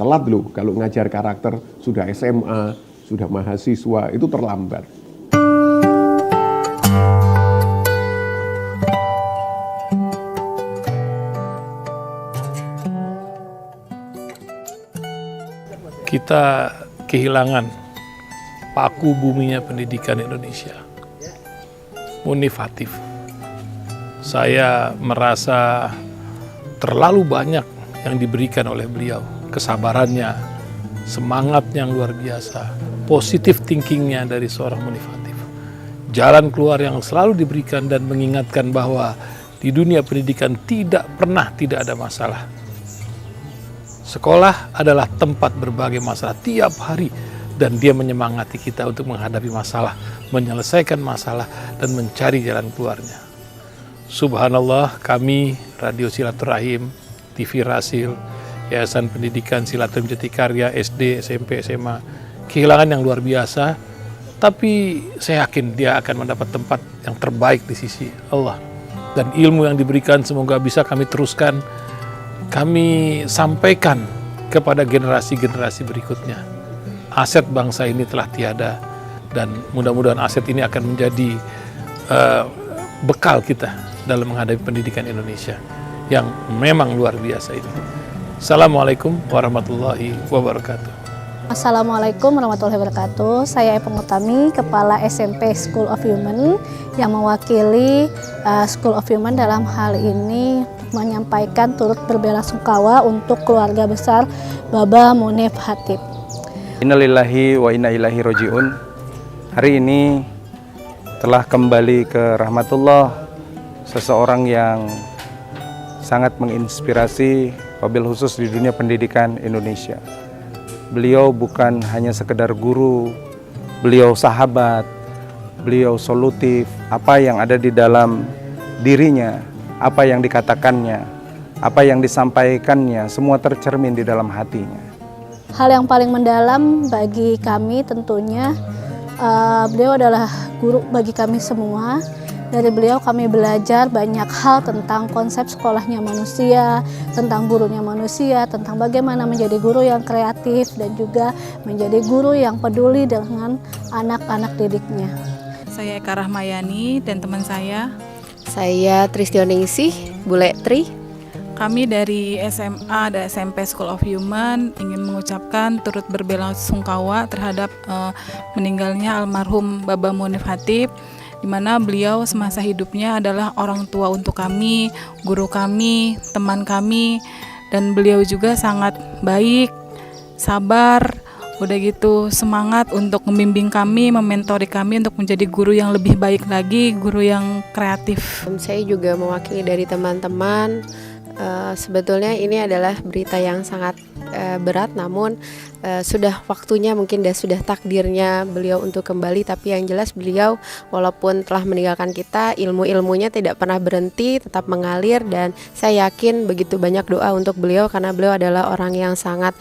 telat loh kalau ngajar karakter sudah SMA, sudah mahasiswa, itu terlambat. Kita kehilangan paku buminya pendidikan Indonesia. Munif Hatip. Saya merasa terlalu banyak yang diberikan oleh beliau. Kesabarannya, semangatnya yang luar biasa, positive thinkingnya dari seorang Munif Hatip. Jalan keluar yang selalu diberikan dan mengingatkan bahwa di dunia pendidikan tidak ada masalah. Sekolah adalah tempat berbagai masalah tiap hari dan dia menyemangati kita untuk menghadapi masalah, menyelesaikan masalah dan mencari jalan keluarnya. Subhanallah, kami Radio Silaturahim, TV Rasil, Yayasan Pendidikan Silaturahim Jatikarya, SD, SMP, SMA, kehilangan yang luar biasa, tapi saya yakin dia akan mendapat tempat yang terbaik di sisi Allah. Dan ilmu yang diberikan semoga bisa kami teruskan, kami sampaikan kepada generasi-generasi berikutnya. Aset bangsa ini telah tiada dan mudah-mudahan aset ini akan menjadi bekal kita dalam menghadapi pendidikan Indonesia yang memang luar biasa ini. Assalamualaikum warahmatullahi wabarakatuh. Assalamualaikum warahmatullahi wabarakatuh. Saya Epong Utami, Kepala SMP School of Human yang mewakili School of Human dalam hal ini menyampaikan turut berbelasungkawa untuk keluarga besar Baba Munif Hatip. Innalillahi wa inna ilaihi roji'un. Hari ini telah kembali ke rahmatullah seseorang yang sangat menginspirasi wabil khusus di dunia pendidikan Indonesia. Beliau bukan hanya sekedar guru, beliau sahabat, beliau solutif. Apa yang ada di dalam dirinya, apa yang dikatakannya, apa yang disampaikannya, semua tercermin di dalam hatinya. Hal yang paling mendalam bagi kami tentunya, beliau adalah guru bagi kami semua. Dari beliau kami belajar banyak hal tentang konsep sekolahnya manusia, tentang gurunya manusia, tentang bagaimana menjadi guru yang kreatif dan juga menjadi guru yang peduli dengan anak-anak didiknya. Saya Eka Rahmayani dan teman saya Tristioningsih, Bule Tri. Kami dari SMA dan SMP School of Human ingin mengucapkan turut berbelasungkawa terhadap meninggalnya almarhum Baba Munif Hatip, di mana beliau semasa hidupnya adalah orang tua untuk kami, guru kami, teman kami, dan beliau juga sangat baik, sabar, udah gitu semangat untuk membimbing kami, mementori kami untuk menjadi guru yang lebih baik lagi, guru yang kreatif. Saya juga mewakili dari teman-teman. Sebetulnya ini adalah berita yang sangat berat, namun sudah waktunya, mungkin sudah takdirnya beliau untuk kembali. Tapi yang jelas beliau walaupun telah meninggalkan kita, ilmu-ilmunya tidak pernah berhenti, tetap mengalir. Dan saya yakin begitu banyak doa untuk beliau karena beliau adalah orang yang sangat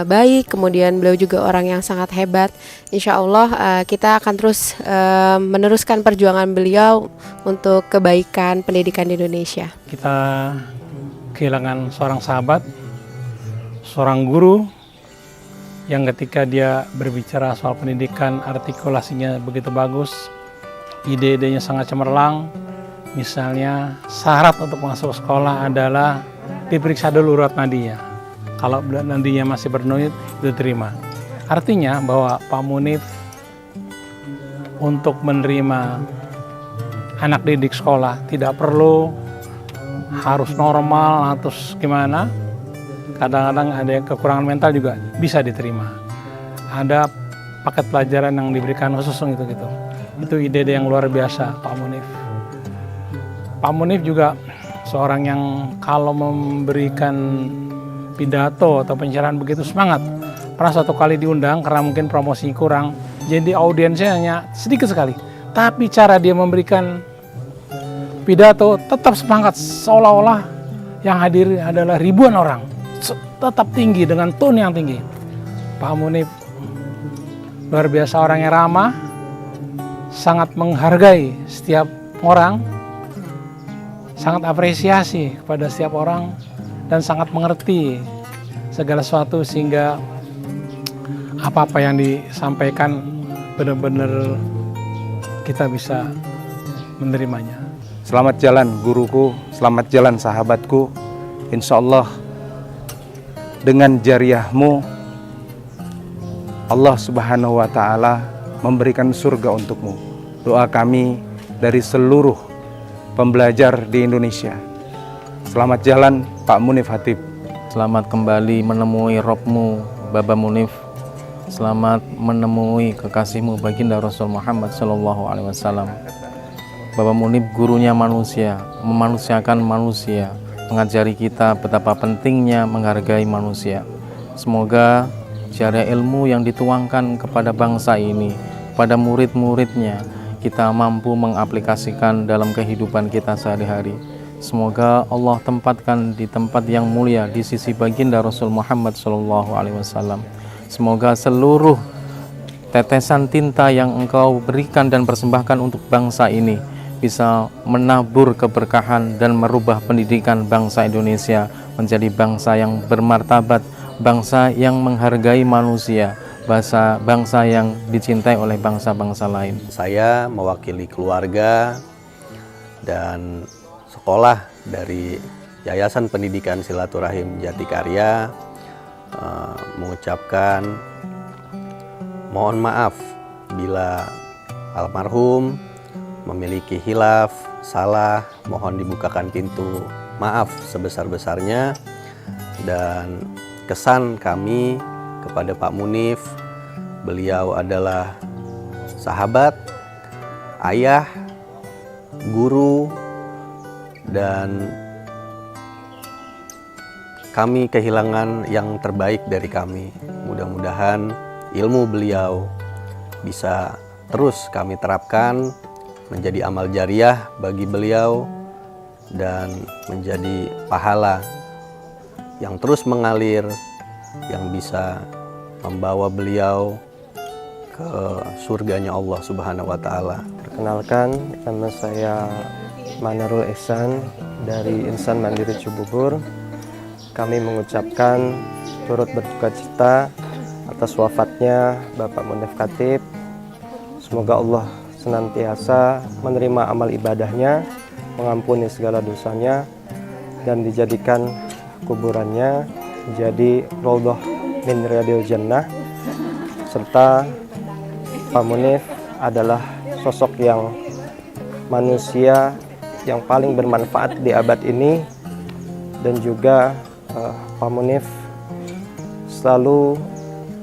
baik, kemudian beliau juga orang yang sangat hebat. Insya Allah kita akan terus meneruskan perjuangan beliau untuk kebaikan pendidikan di Indonesia. Kita kehilangan seorang sahabat, seorang guru yang ketika dia berbicara soal pendidikan artikulasinya begitu bagus, ide-idenya sangat cemerlang. Misalnya syarat untuk masuk sekolah adalah diperiksa dulu urat nadinya. Kalau nadinya masih bernuit, itu terima. Artinya bahwa Pak Munif untuk menerima anak didik sekolah tidak perlu harus normal atau gimana. Kadang-kadang ada kekurangan mental juga bisa diterima. Ada paket pelajaran yang diberikan khusus gitu. Itu ide-ide yang luar biasa Pak Munif. Pak Munif juga seorang yang kalau memberikan pidato atau pencerahan begitu semangat. Pernah satu kali diundang karena mungkin promosi kurang, jadi audiensnya hanya sedikit sekali. Tapi cara dia memberikan pidato tetap semangat, seolah-olah yang hadir adalah ribuan orang, tetap tinggi dengan tone yang tinggi. Pak Munif luar biasa, orang yang ramah, sangat menghargai setiap orang, sangat apresiasi kepada setiap orang, dan sangat mengerti segala sesuatu sehingga apa-apa yang disampaikan benar-benar kita bisa menerimanya. Selamat jalan guruku, selamat jalan sahabatku. Insya Allah dengan jariahmu Allah Subhanahu wa Ta'ala memberikan surga untukmu. Doa kami dari seluruh pembelajar di Indonesia. Selamat jalan Pak Munif Hatip. Selamat kembali menemui Robmu, Baba Munif. Selamat menemui kekasihmu baginda Rasul Muhammad SAW. Baba Munif gurunya manusia, memanusiakan manusia, mengajari kita betapa pentingnya menghargai manusia. Semoga jariah ilmu yang dituangkan kepada bangsa ini, pada murid-muridnya, kita mampu mengaplikasikan dalam kehidupan kita sehari-hari. Semoga Allah tempatkan di tempat yang mulia di sisi baginda Rasul Muhammad SAW. Semoga seluruh tetesan tinta yang engkau berikan dan persembahkan untuk bangsa ini bisa menabur keberkahan dan merubah pendidikan bangsa Indonesia menjadi bangsa yang bermartabat, bangsa yang menghargai manusia, bangsa yang dicintai oleh bangsa-bangsa lain. Saya mewakili keluarga dan sekolah dari Yayasan Pendidikan Silaturahim Jatikarya mengucapkan mohon maaf bila almarhum memiliki hilaf, salah, mohon dibukakan pintu maaf sebesar-besarnya. Dan kesan kami kepada Pak Munif, beliau adalah sahabat, ayah, guru, dan kami kehilangan yang terbaik dari kami. Mudah-mudahan ilmu beliau bisa terus kami terapkan menjadi amal jariah bagi beliau dan menjadi pahala yang terus mengalir, yang bisa membawa beliau ke surganya Allah Subhanahu wa Ta'ala. Perkenalkan, nama saya Manarul Ihsan dari Insan Mandiri Cibubur. Kami mengucapkan turut berduka cita atas wafatnya Bapak Munif Hatip. Semoga Allah senantiasa menerima amal ibadahnya, mengampuni segala dosanya, dan dijadikan kuburannya menjadi raudhah min riyadil jannah. Serta Pak Munif adalah sosok yang manusia yang paling bermanfaat di abad ini, dan juga Pak Munif selalu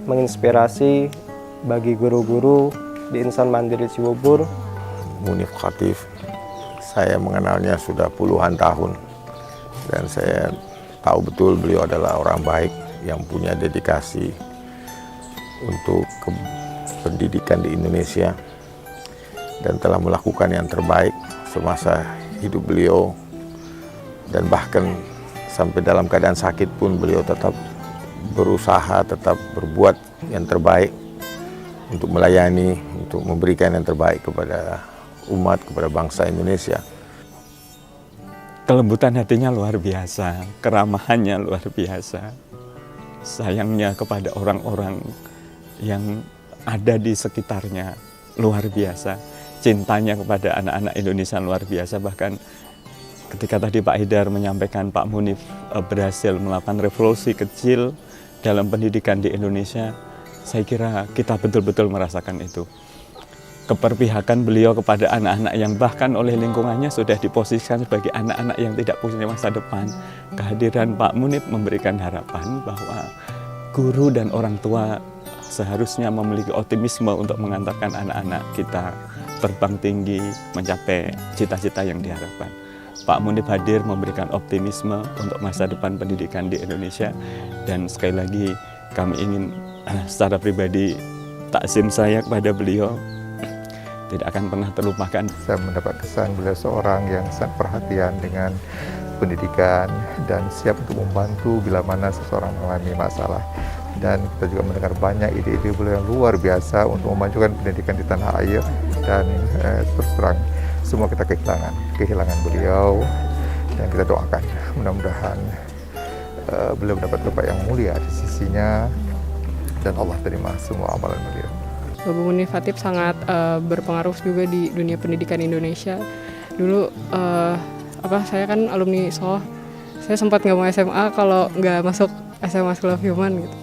menginspirasi bagi guru-guru di Insan Mandiri Cibubur. Munif Hatip, saya mengenalnya sudah puluhan tahun, dan saya tahu betul beliau adalah orang baik yang punya dedikasi untuk pendidikan di Indonesia dan telah melakukan yang terbaik semasa hidup beliau, dan bahkan sampai dalam keadaan sakit pun beliau tetap berusaha, tetap berbuat yang terbaik untuk melayani, untuk memberikan yang terbaik kepada umat, kepada bangsa Indonesia. Kelembutan hatinya luar biasa, keramahannya luar biasa, sayangnya kepada orang-orang yang ada di sekitarnya luar biasa, cintanya kepada anak-anak Indonesia luar biasa. Bahkan ketika tadi Pak Haidar menyampaikan Pak Munif berhasil melakukan revolusi kecil dalam pendidikan di Indonesia, saya kira kita betul-betul merasakan itu. Keperpihakan beliau kepada anak-anak yang bahkan oleh lingkungannya sudah diposisikan sebagai anak-anak yang tidak punya masa depan. Kehadiran Pak Munif memberikan harapan bahwa guru dan orang tua seharusnya memiliki optimisme untuk mengantarkan anak-anak kita terbang tinggi, mencapai cita-cita yang diharapkan. Pak Munif hadir memberikan optimisme untuk masa depan pendidikan di Indonesia, dan sekali lagi kami ingin secara pribadi takzim saya kepada beliau tidak akan pernah terlupakan. Saya mendapat kesan beliau seorang yang sangat perhatian dengan pendidikan dan siap untuk membantu bila mana seseorang mengalami masalah. Dan kita juga mendengar banyak ide-ide beliau yang luar biasa untuk memajukan pendidikan di tanah air. Dan terus terang semua kita kehilangan beliau, dan kita doakan mudah-mudahan beliau mendapat tempat yang mulia di sisinya, dan Allah terima semua amalan beliau. Bapak Munif Hatip sangat berpengaruh juga di dunia pendidikan Indonesia. Dulu saya kan alumni SOH, saya sempat nggak mau SMA kalau nggak masuk SMA School of Human gitu.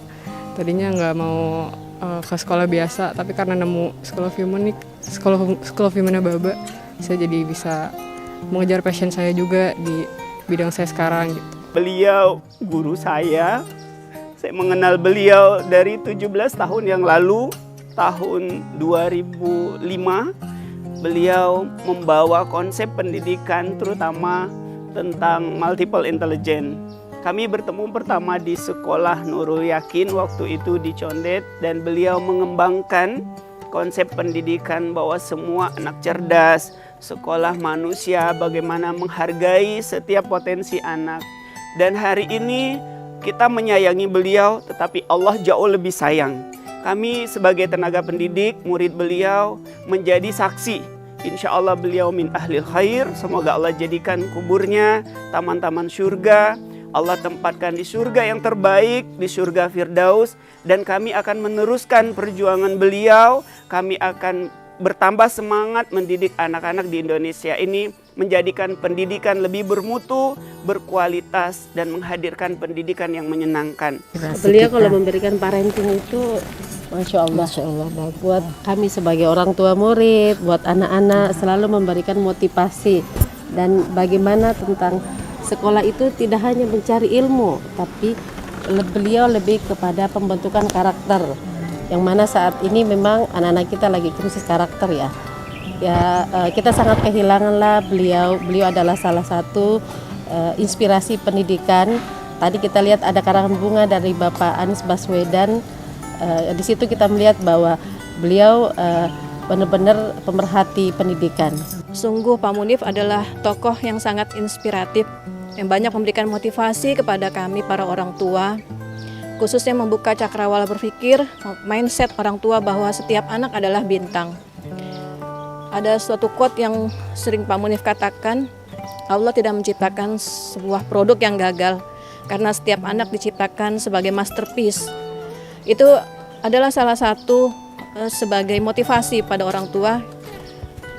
Tadinya nggak mau ke sekolah biasa, tapi karena nemu School of Human nih, School of Human-nya Baba, saya jadi bisa mengejar passion saya juga di bidang saya sekarang gitu. Beliau guru saya mengenal beliau dari 17 tahun yang lalu. Tahun 2005 beliau membawa konsep pendidikan terutama tentang multiple intelligence. Kami bertemu pertama di sekolah Nurul Yakin waktu itu di Condet, dan beliau mengembangkan konsep pendidikan bahwa semua anak cerdas, sekolah manusia, bagaimana menghargai setiap potensi anak. Dan hari ini kita menyayangi beliau, tetapi Allah jauh lebih sayang. Kami sebagai tenaga pendidik, murid beliau menjadi saksi. Insya Allah beliau min ahlil khair. Semoga Allah jadikan kuburnya taman-taman surga. Allah tempatkan di surga yang terbaik, di surga Firdaus. Dan kami akan meneruskan perjuangan beliau. Kami akan bertambah semangat mendidik anak-anak di Indonesia ini, menjadikan pendidikan lebih bermutu, berkualitas, dan menghadirkan pendidikan yang menyenangkan. Beliau kalau memberikan parenting itu Masya Allah, buat kami sebagai orang tua murid, buat anak-anak selalu memberikan motivasi. Dan bagaimana tentang sekolah itu tidak hanya mencari ilmu, tapi beliau lebih kepada pembentukan karakter. Yang mana saat ini memang anak-anak kita lagi krisis karakter ya. Kita sangat kehilangan lah beliau adalah salah satu inspirasi pendidikan. Tadi kita lihat ada karangan bunga dari Bapak Anies Baswedan. Di situ kita melihat bahwa beliau benar-benar pemerhati pendidikan. Sungguh Pak Munif adalah tokoh yang sangat inspiratif, yang banyak memberikan motivasi kepada kami para orang tua, khususnya membuka cakrawala berpikir, mindset orang tua bahwa setiap anak adalah bintang. Ada suatu quote yang sering Pak Munif katakan, Allah tidak menciptakan sebuah produk yang gagal, karena setiap anak diciptakan sebagai masterpiece. Itu adalah salah satu sebagai motivasi pada orang tua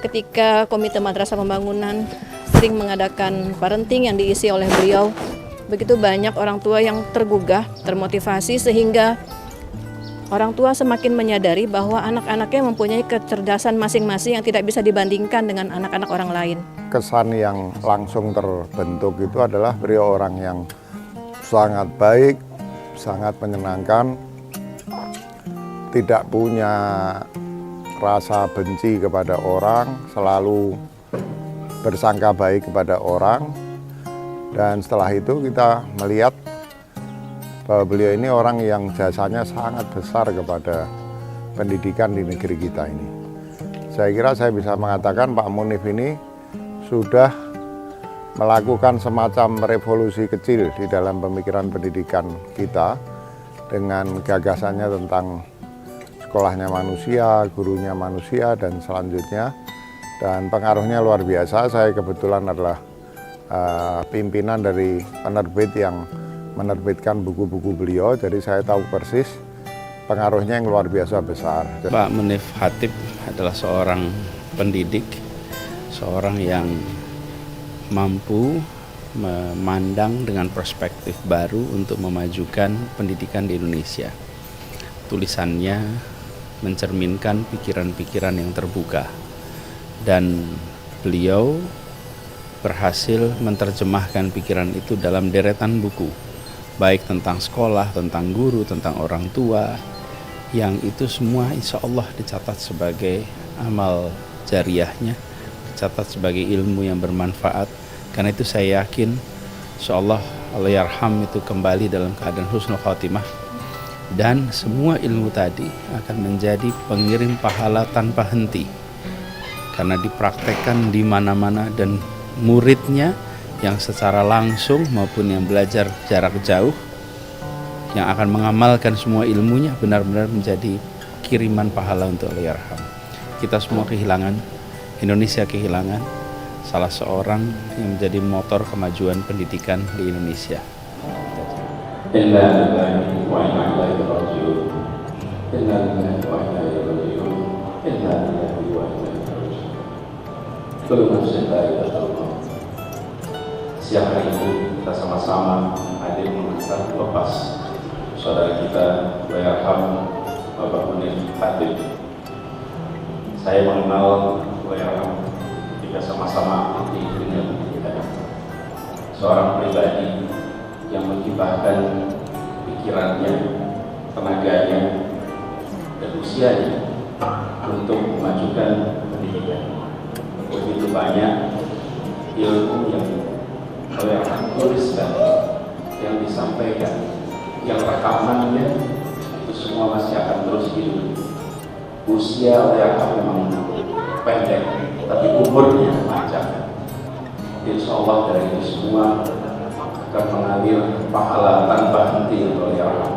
ketika Komite Madrasah Pembangunan sering mengadakan parenting yang diisi oleh beliau. Begitu banyak orang tua yang tergugah, termotivasi, sehingga orang tua semakin menyadari bahwa anak-anaknya mempunyai kecerdasan masing-masing yang tidak bisa dibandingkan dengan anak-anak orang lain. Kesan yang langsung terbentuk itu adalah beliau orang yang sangat baik, sangat menyenangkan, tidak punya rasa benci kepada orang, selalu bersangka baik kepada orang. Dan setelah itu kita melihat bahwa beliau ini orang yang jasanya sangat besar kepada pendidikan di negeri kita ini. Saya kira saya bisa mengatakan Pak Munif ini sudah melakukan semacam revolusi kecil di dalam pemikiran pendidikan kita dengan gagasannya tentang sekolahnya manusia, gurunya manusia, dan selanjutnya. Dan pengaruhnya luar biasa. Saya kebetulan adalah pimpinan dari penerbit yang menerbitkan buku-buku beliau, jadi saya tahu persis pengaruhnya yang luar biasa besar. Pak Munif Hatip adalah seorang pendidik, seorang yang mampu memandang dengan perspektif baru untuk memajukan pendidikan di Indonesia. Tulisannya mencerminkan pikiran-pikiran yang terbuka, dan beliau berhasil menerjemahkan pikiran itu dalam deretan buku, baik tentang sekolah, tentang guru, tentang orang tua, yang itu semua insya Allah dicatat sebagai amal jariahnya, dicatat sebagai ilmu yang bermanfaat. Karena itu saya yakin insya Allah Allahyarham itu kembali dalam keadaan husnul khatimah, dan semua ilmu tadi akan menjadi pengirim pahala tanpa henti karena dipraktekkan di mana-mana, dan muridnya yang secara langsung maupun yang belajar jarak jauh yang akan mengamalkan semua ilmunya benar-benar menjadi kiriman pahala untuk Allahyarham. Kita semua kehilangan, Indonesia kehilangan salah seorang yang menjadi motor kemajuan pendidikan di Indonesia. Inna lillahi wa inna ilaihi raji'un. Inna lillahi wa inna ilaihi raji'un. Inna lillahi wa inna ilaihi raji'un. Kullu nafsin dha'iqatul maut. Siang hari ini kita sama-sama hadir mengantar lepas saudara kita Wairham Bapak Munif Hatip. Saya mengenal Wairham ketika sama-sama di dunia pendidikan. Seorang pribadi yang menghibahkan pikirannya, tenaganya, dan usianya untuk memajukan pendidikan. Begitu banyak ilmu yang Wairham tuliskan, yang disampaikan, yang rekamannya itu semua masih akan terus hidup. Usia Wairham memang pendek, tapi umurnya panjang. Insya Allah dari ini semua akan mengalir pahala tanpa henti untuk Wairham.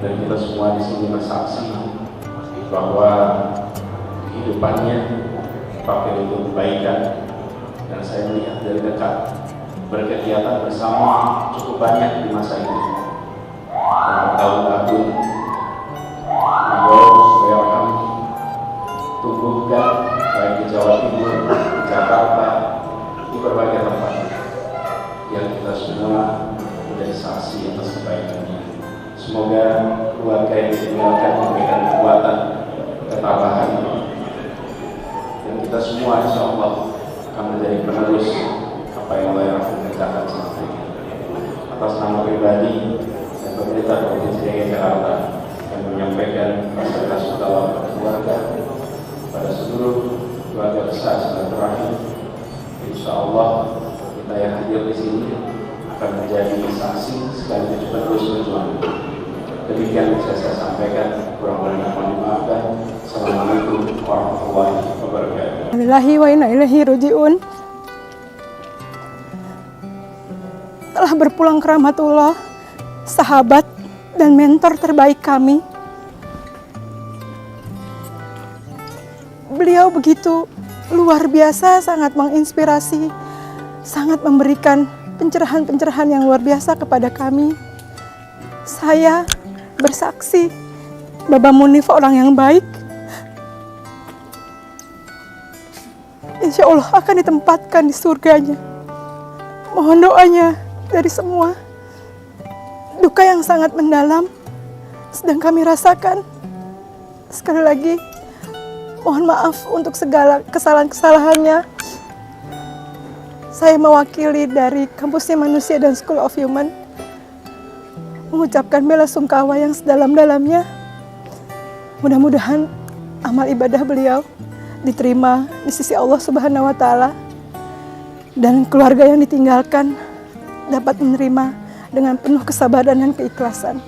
Dan kita semua di sini bersaksi bahwa kehidupannya dipakai untuk kebaikan, dan saya melihat dari dekat berkegiatan bersama cukup banyak di masa ini. Dan bertahun-tahun Wairham tumbuhkan baik di Jawa Timur, di Jakarta, di berbagai tempat yang kita semua menjadi saksi atas kebaikannya. Semoga keluarga yang ditinggalkan memberikan kekuatan, ketabahan, dan kita semua insya Allah akan menjadi penerus apa yang Wairham kerjakan selama ini. Atas nama pribadi dan pemerintah Provinsi DKI Jakarta yang menyampaikan rasa bersyukur kepada keluarga, pada seluruh keluarga besar silaturahim. Insya Allah kita yang hadir di sini akan menjadi saksi sekaligus penerus berjuang. Demikian bisa saya sampaikan, kurang lebihnya mohon dimaafkan. Assalamualaikum warahmatullahi wabarakatuh. Alhamdulillahi wa inna ilaihi raji'un. Telah berpulang ke rahmatullah, sahabat dan mentor terbaik kami. Beliau begitu luar biasa, sangat menginspirasi, sangat memberikan pencerahan-pencerahan yang luar biasa kepada kami. Saya bersaksi, Bapak Munif orang yang baik. Insya Allah akan ditempatkan di surganya. Mohon doanya dari semua. Duka yang sangat mendalam sedang kami rasakan. Sekali lagi, mohon maaf untuk segala kesalahan-kesalahannya. Saya mewakili dari Kampusnya Manusia dan School of Human mengucapkan bela sungkawa yang sedalam-dalamnya. Mudah-mudahan amal ibadah beliau diterima di sisi Allah Subhanahu wa Ta'ala, dan keluarga yang ditinggalkan dapat menerima dengan penuh kesabaran dan keikhlasan.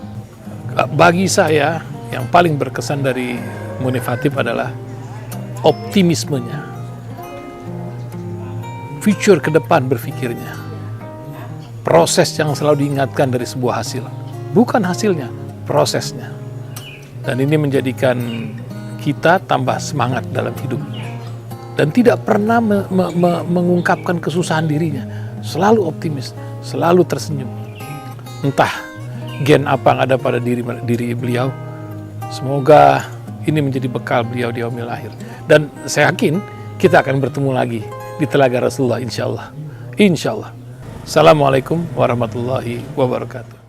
Bagi saya yang paling berkesan dari Munif Hatip adalah optimismenya, future ke depan berpikirnya, proses yang selalu diingatkan dari sebuah hasil, bukan hasilnya, prosesnya. Dan ini menjadikan kita tambah semangat dalam hidup, dan tidak pernah mengungkapkan kesusahan dirinya, selalu optimis, selalu tersenyum. Entah gen apa yang ada pada diri beliau, semoga ini menjadi bekal beliau di yaumil akhir. Dan saya yakin kita akan bertemu lagi di Telaga Rasulullah, insya Allah. Insya Allah. Assalamualaikum warahmatullahi wabarakatuh.